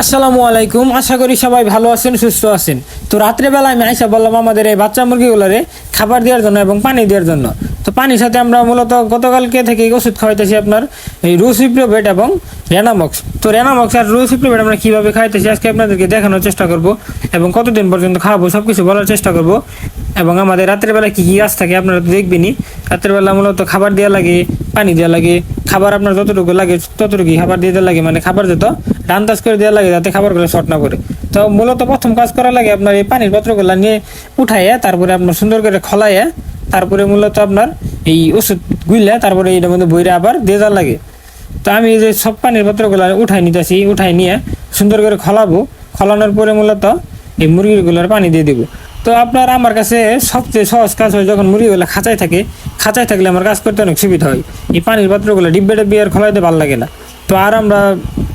আসসালামু আলাইকুম। আশা করি সবাই ভালো আছেন, সুস্থ আছেন। তো রাত্রেবেলা আমি আইসা বললাম আমাদের এই বাচ্চা মুরগিগুলোরে খাবার দেওয়ার জন্য এবং পানি দেওয়ার জন্য। তো পানির সাথে আমরা মূলত গতকালকে থেকে ওষুধ খাওয়াইতেছি আপনার এই রুসিপ্রোভেট এবং রেনামক্স। তো রেনামক্স আর রুসিপ্রোভেট আমরা কীভাবে খাওয়াইতেছি আজকে আপনাদেরকে দেখানোর চেষ্টা করব এবং কতদিন পর্যন্ত খাওয়াবো সব কিছু বলার চেষ্টা করব। এবং আমাদের রাত্রেবেলা কী কী কাজ থাকে আপনারা তো দেখবেনই। রাত্রেবেলা মূলত খাবার দেওয়া লাগে, পানি দেওয়া লাগে। খাবার আপনার যতটুকু লাগে ততটুকুই খাবার দিয়ে দেওয়া লাগে, মানে খাবার যত রান্দাজ করে দেওয়া লাগে যাতে খাবারগুলো শর্ট না করে। তো মূলত প্রথম কাজ করা লাগে আপনার এই পানির পাত্রগুলো নিয়ে উঠাইয়া তারপরে আপনার সুন্দর করে খলাইয়া তারপরে মূলত আপনার এই ওষুধ গুইলা তারপরে এটার মধ্যে বইরে আবার দিয়ে দেওয়া লাগে। তো আমি এই যে সব পানির পাত্রগুলো উঠাই নিতেছি, উঠাই নিয়ে সুন্দর করে খলাবো। খলানোর পরে মূলত এই মুরগিগুলোর পানি দিয়ে দেবো। তো আপনার আমার কাছে সবচেয়ে সহজ কাজ হয় যখন মুরগিগুলো খাঁচায় থাকে। খাঁচায় থাকলে আমার কাজ করতে অনেক সুবিধা হয়। এই পানির পাত্রগুলো ডিব্বে ডিব্বে আর খলাইতে ভালো লাগে না। তো আর আমরা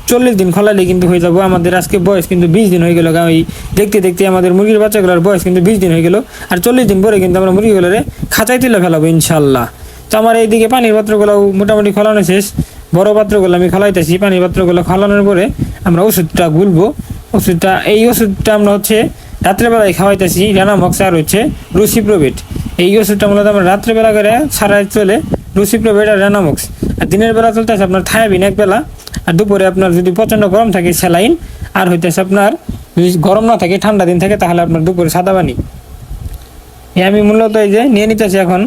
40 দিন খলাইলে কিন্তু হয়ে যাবো। আমাদের আজকে বয়স কিন্তু 20 দিন হয়ে গেল। এই দেখতে দেখতে আমাদের মুরগির বাচ্চাগুলোর বয়স কিন্তু 20 দিন হয়ে গেল। আর 40 দিন পরে কিন্তু আমরা মুরগিগুলোরে খাঁচায় তুলে ফেলাবো ইনশাল্লাহ। তো আমার এইদিকে পানির পাত্রগুলো মোটামুটি খলানো শেষ। বড় পাত্রগুলো আমি খলাইতেছি। পানির পাত্রগুলো খলানোর পরে আমরা ওষুধটা গুলবো। এই ওষুধটা আমরা হচ্ছে রাত্রেবেলায় খাওয়াইতেছি রেনামক্স আর হচ্ছে রুসিপ্রোভেট। এই ওষুধটা মূলত আমরা রাত্রেবেলা করে সারা চলে রুসিপ্রোভেট আর রেনামক্স। আর দিনের বেলা চলতেছে আপনার থায়াবিন এক বেলা। আর দুপুরে আপনার যদি প্রচণ্ড গরম থাকে স্যালাইন। আর হইতেছে আপনার যদি গরম না থাকে ঠান্ডা দিন থাকে তাহলে আপনার দুপুরে সাদা পানি। আমি মূলত এই যে নিয়ে নিতেছি এখন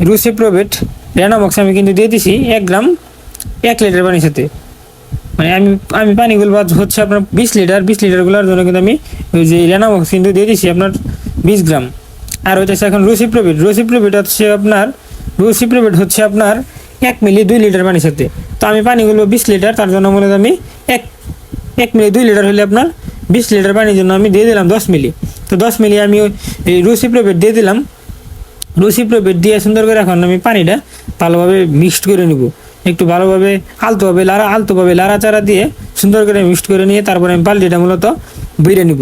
রুসিপ্রোভেট। রেনামক্স আমি কিন্তু দিয়ে দিছি 1 গ্রাম 1 লিটার পানির সাথে। মানে আমি পানিগুলো হচ্ছে আপনার 20 লিটারগুলোর জন্য কিন্তু আমি ওই যে রেনামক্স কিন্তু দিয়ে দিছি আপনার 20 গ্রাম। আর হইতেছে এখন রুসিপ্রোভেট হচ্ছে আপনার 1 মিলি 2 লিটার পানির সাথে। তো আমি পানিগুলো 20 লিটার, তার জন্য মূলত আমি 1 মিলি 2 লিটার হলে আপনার 20 লিটার পানির জন্য আমি দিয়ে দিলাম 10 মিলি। তো 10 মিলি আমি এই রুসিপ্রোভেট দিয়ে দিলাম। রুসিপ্রোভেট দিয়ে সুন্দর করে এখন আমি পানিটা ভালোভাবে মিক্সড করে নেব। একটু ভালোভাবে আলতোভাবে লাড়াচাড়া দিয়ে সুন্দর করে মিক্সড করে নিয়ে তারপরে আমি বালতিটা মূলত বইরে নিব।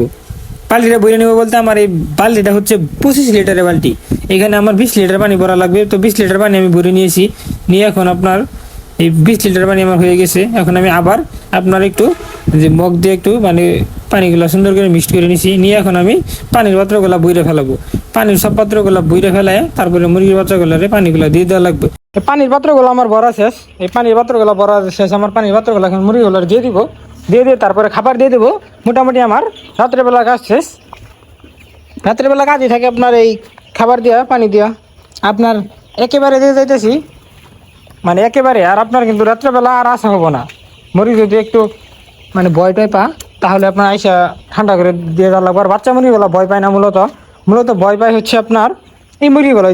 বালতিটা বইরে নিব বলতে আমার এই বালতিটা হচ্ছে 25 লিটারের বালতি। এখানে আমার 20 লিটার পানি ভরা লাগবে। তো 20 লিটার পানি আমি ভরে নিয়েছি। নিয়ে এখন আপনার এই 20 লিটার পানি আমার হয়ে গেছে। এখন আমি আবার আপনার একটু যে মগ দিয়ে একটু মানে পানিগুলো সুন্দর করে মিক্সড করে নিয়েছি। নিয়ে এখন আমি পানির পাত্রগুলো বইরে ফেলাবো। পানির সব পাত্রগুলো বইরে ফেলায় তারপরে মুরগির বাচ্চাগুলোরে পানিগুলো দিয়ে দেওয়া লাগবে। পানির পাত্রগুলো আমার ভরা শেষ। এই পানির পাত্রগুলো ভরা শেষ। আমার পানির পাত্রগুলো এখন মুরগিগুলো দিয়ে দিব। দিয়ে তারপরে খাবার দিয়ে দেবো। মোটামুটি আমার রাত্রেবেলা কাজ শেষ। রাত্রেবেলা কাজই থাকে আপনার এই খাবার দেওয়া, পানি দেওয়া। আপনার একেবারে দিয়ে যাইতেছি, মানে একেবারে। আর আপনার কিন্তু রাত্রেবেলা আর আসা হবো না। মুরগি যদি একটু মানে ভয় টয় পা তাহলে আপনার আইসা ঠান্ডা করে দিয়ে দেওয়া লাগবে। আর বাচ্চা মুরগিগুলো ভয় পায় না। মূলত ভয় পায় হচ্ছে আপনার এই মুরগিগুলো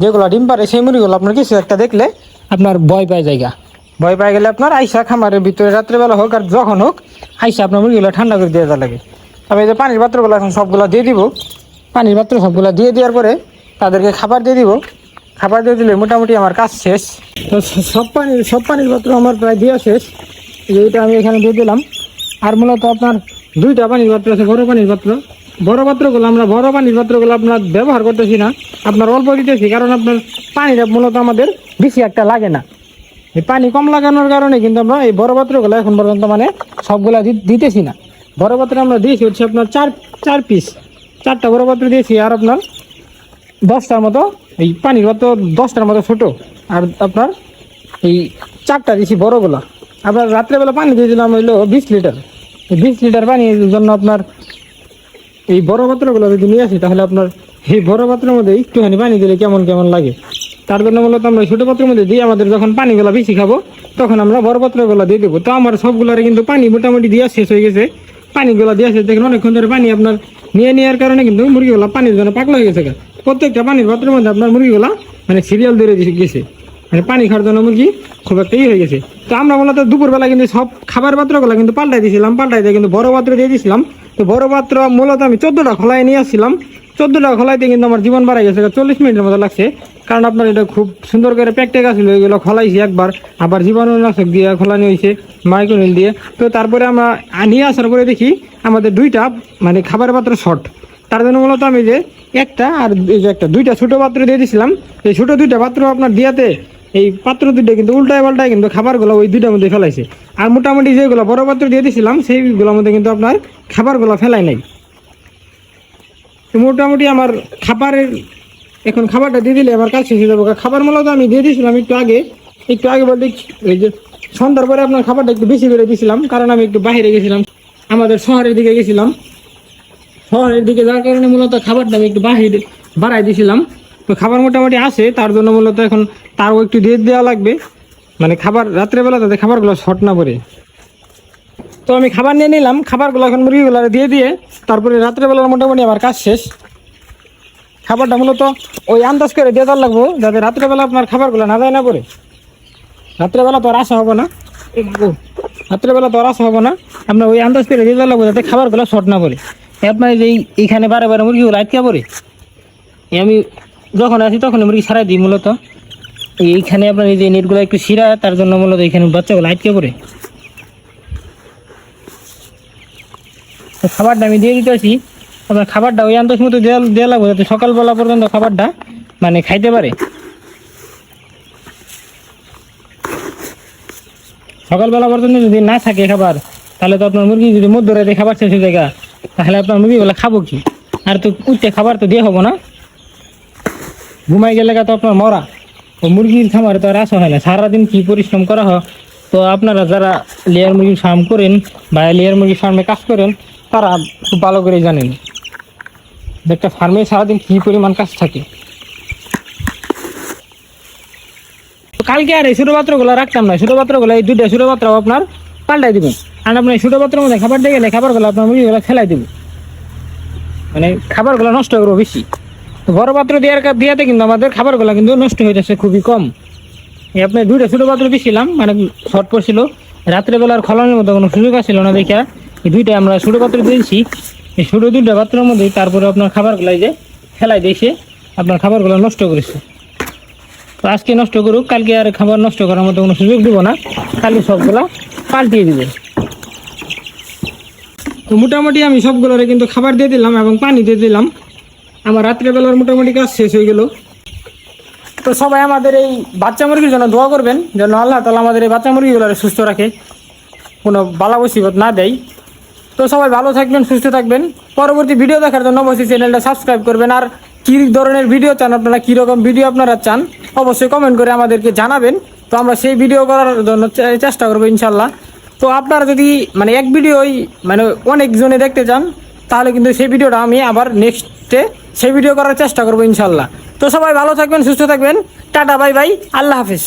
যেগুলো ডিম পারে সেই মুরগিগুলো আপনার কিছু একটা দেখলে আপনার ভয় পায় জায়গা। ভয় পাই গেলে আপনার আইসা খামারের ভিতরে রাত্রেবেলা হোক আর যখন হোক আইসা আপনার মুরগিগুলো ঠান্ডা করে দিয়ে দেওয়া লাগে। তবে এই যে পানির পাত্রগুলো এখন সবগুলো দিয়ে দিব। পানির পাত্র সবগুলো দিয়ে দেওয়ার পরে তাদেরকে খাবার দিয়ে দিব। খাবার দিয়ে দিলে মোটামুটি আমার কাজ শেষ। তো সব পানির পাত্র আমার প্রায় দেওয়া শেষ। এইটা আমি এখানে দিয়ে দিলাম। আর মূলত আপনার 2টা পানির পাত্র আছে, বড় পানির পাত্র। বড় পানির পাত্রগুলো আপনার ব্যবহার করতেছি না, আপনার অল্প দিতেছি। কারণ আপনার পানিটা মূলত আমাদের বেশি একটা লাগে না। এই পানি কম লাগানোর কারণে কিন্তু আমরা এই বড় পাত্রগুলো এখন পর্যন্ত মানে সবগুলা দিতেছি না। বড় পাত্র আমরা দিয়েছি হচ্ছে আপনার 4 পিস, 4টা বড় পাত্র দিয়েছি। আর আপনার 10টার মতো এই পানির পাত্র, 10টার মতো ছোটো। আর আপনার এই 4টা দিয়েছি বড়গুলা। আবার রাত্রেবেলা পানি দিয়ে দিলাম হইলো 20 লিটার। এই 20 লিটার পানির জন্য আপনার এই বড় পাত্রগুলো যদি নিয়ে আসি তাহলে আপনার এই বড় পাত্রের মধ্যে একটুখানি পানি দিলে কেমন লাগে। তার জন্য মূলত আমরা ছোটো পাত্রের মধ্যে দিই। আমাদের যখন পানিগুলো বেশি খাবো তখন আমরা বড় পাত্রগুলো দিয়ে দেবো। তো আমার সবগুলোরে কিন্তু পানি মোটামুটি দেওয়া শেষ হয়ে গেছে। পানিগুলো দেওয়া শেষ, দেখেন অনেকক্ষণ ধরে পানি আপনার নিয়ে নেওয়ার কারণে কিন্তু মুরগিগুলো পানির জন্য পাগলা হয়ে গেছে। প্রত্যেকটা পানির পাত্রের মধ্যে আপনার মুরগিগুলো মানে সিরিয়াল ধরে গেছে, মানে পানি খাওয়ার জন্য মুরগি খুব একটা হয়ে গেছে। তো আমরা মূলত দুপুরবেলা কিন্তু সব খাবার পাত্রগুলো কিন্তু পাল্টাই দিয়ে কিন্তু বড় পাত্র দিয়ে দিয়েছিলাম। তো বড় পাত্র মূলত আমি 14টা খোলায় নিয়ে আসছিলাম। 14টা খোলাইতে কিন্তু আমার জীবন বাড়াই গেছে, 40 মিনিটের মতো লাগছে। কারণ আপনার এটা খুব সুন্দর করে প্যাকটেক আসছিল, এগুলো খোলাইছি একবার, আবার জীবাণুনাশক দিয়ে খোলানো হয়েছে মাইক্রোনিল দিয়ে। তো তারপরে আমরা নিয়ে আসার পরে দেখি আমাদের 2টা মানে খাবার পাত্র শর্ট। তার জন্য মূলত আমি যে একটা আর এই যে 2টা ছোটো পাত্র দিয়ে দিয়েছিলাম। এই ছোটো 2টা পাত্র আপনার দিয়াতে এই পাত্র দুইটা কিন্তু উল্টায় পাল্টায় কিন্তু খাবারগুলো ওই দুইটার মধ্যে ফেলাইছে। আর মোটামুটি যেগুলো বড় পাত্র দিয়ে দিয়েছিলাম সেইগুলোর মধ্যে কিন্তু আপনার খাবারগুলো ফেলাই নাই। তো মোটামুটি আমার খাবারের এখন খাবারটা দিয়ে দিলে আমার কাজ শেষ হয়ে যাবো। খাবার মূলত আমি দিয়ে দিয়েছিলাম একটু আগে বলতে ওই যে সন্ধ্যার পরে আপনার খাবারটা একটু বেশি করে দিয়েছিলাম, কারণ আমি একটু বাইরে গেছিলাম, আমাদের শহরের দিকে গেছিলাম। শহরের দিকে যার কারণে মূলত খাবারটা আমি একটু বাড়াই দিয়েছিলাম। তো খাবার মোটামুটি আসে, তার জন্য মূলত এখন তারও একটু দিয়ে দেওয়া লাগবে, মানে খাবার রাত্রেবেলা তাতে খাবারগুলো শর্ট না পড়ে। তো আমি খাবার নিয়ে নিলাম, খাবারগুলো এখন মুরগিগুলো দিয়ে তারপরে রাত্রেবেলার মোটামুটি আমার কাজ শেষ। খাবারটা মূলত ওই আন্দাজ করে দিয়ে দেওয়া লাগবো, যাতে রাত্রেবেলা আপনার খাবারগুলো না যায় না পরে। রাত্রেবেলা তো আর আসা হবে না, আপনার ওই আন্দাজ করে দিয়ে দেওয়া লাগবো যাতে খাবারগুলো শর্ট না পড়ে। আপনার যে এইখানে বারে মুরগিগুলো আটকে পড়ে, আমি যখন আসি তখন মুরগি ছাড়াই দিই। মূলত এইখানে আপনার এই যে নেটগুলো একটু ছিঁড়া, তার জন্য মূলত এইখানে বাচ্চাগুলো আটকে পড়ে। তো খাবারটা আমি দিয়ে দিতে আসি, আপনার খাবারটা ওই আন্দাজ মতো দেওয়া লাগবে যাতে সকালবেলা পর্যন্ত খাবারটা মানে খাইতে পারে। সকালবেলা পর্যন্ত যদি না থাকে খাবার, তাহলে তো আপনার মুরগি যদি মধ্যরাতে খাবার শেষ হয়ে যায়, তাহলে আপনার মুরগিগুলো খাবো কি? আর তো উঠতে খাবার তো দিয়ে হবো না, ঘুমাই গেলে তো আপনার মরা। ও মুরগির খামারে তো আর আসা হয় না, সারাদিন কি পরিশ্রম করা হয়। তো আপনারা যারা লেয়ার মুরগির ফার্ম করেন বা লেয়ার মুরগির ফার্মে কাজ করেন, তারা খুব ভালো করে জানেন একটা ফার্মে সারাদিন কি পরিমাণ কাজ থাকে। কালকে আর এই ছোটো পাত্রগুলো রাখতাম না, ছোটো পাত্রগুলো এই দুইটা ছোটো পাত্র আপনার পাল্টাই দেবেন। আর আপনার এই ছোটো পাত্রের মধ্যে খাবার দিয়ে গেলে খাবারগুলো আপনার মুরগিগুলো ফেলাই দেবে, মানে খাবারগুলো নষ্ট করবো বেশি। তো বড় পাত্র দেওয়াতে কিন্তু আমাদের খাবারগুলো কিন্তু নষ্ট হয়ে যাচ্ছে খুবই কম। এই আপনার দুইটা ছোটো পাত্র দিয়েছিলাম, মানে শর্ট পড়ছিল, রাত্রেবেলার খলানোর মতো কোনো সুযোগ আসছিল না দেখা এই দুইটা আমরা ছোটো পাত্র দিয়েছি। এই ছোটো দুইটা পাত্রের মধ্যে তারপরে আপনার খাবারগুলো যে ফেলাই দিয়েছে, আপনার খাবারগুলো নষ্ট করেছে। তো আজকে নষ্ট করুক, কালকে আর খাবার নষ্ট করার মতো কোনো সুযোগ দিব না, কালকে সবগুলা পাল্টিয়ে দিবে। তো মোটামুটি আমি সবগুলোরে কিন্তু খাবার দিয়ে দিলাম এবং পানি দিয়ে দিলাম। আমার রাত্রেবেলার মোটামুটি কাজ শেষ হয়ে গেল। তো সবাই আমাদের এই বাচ্চা মুরগির জন্য দোয়া করবেন, যেন আল্লাহ তাআলা আমাদের এই বাচ্চা মুরগিগুলো সুস্থ রাখে, কোনো বালা মুসিবত না দেয়। তো সবাই ভালো থাকবেন, সুস্থ থাকবেন। পরবর্তী ভিডিও দেখার জন্য অবশ্যই চ্যানেলটা সাবস্ক্রাইব করবেন। আর কী ধরনের ভিডিও চান আপনারা, কীরকম ভিডিও আপনারা চান অবশ্যই কমেন্ট করে আমাদেরকে জানাবেন। তো আমরা সেই ভিডিও করার জন্য চেষ্টা করবো ইনশাল্লাহ। তো আপনারা যদি মানে এক ভিডিওই মানে অনেকজনে দেখতে চান, তাহলে কিন্তু সেই ভিডিওটা আমি আবার নেক্সটে সেই ভিডিও করার চেষ্টা করবো ইনশাল্লাহ। তো সবাই ভালো থাকবেন, সুস্থ থাকবেন। টাটা, বাই বাই, আল্লাহ হাফিজ।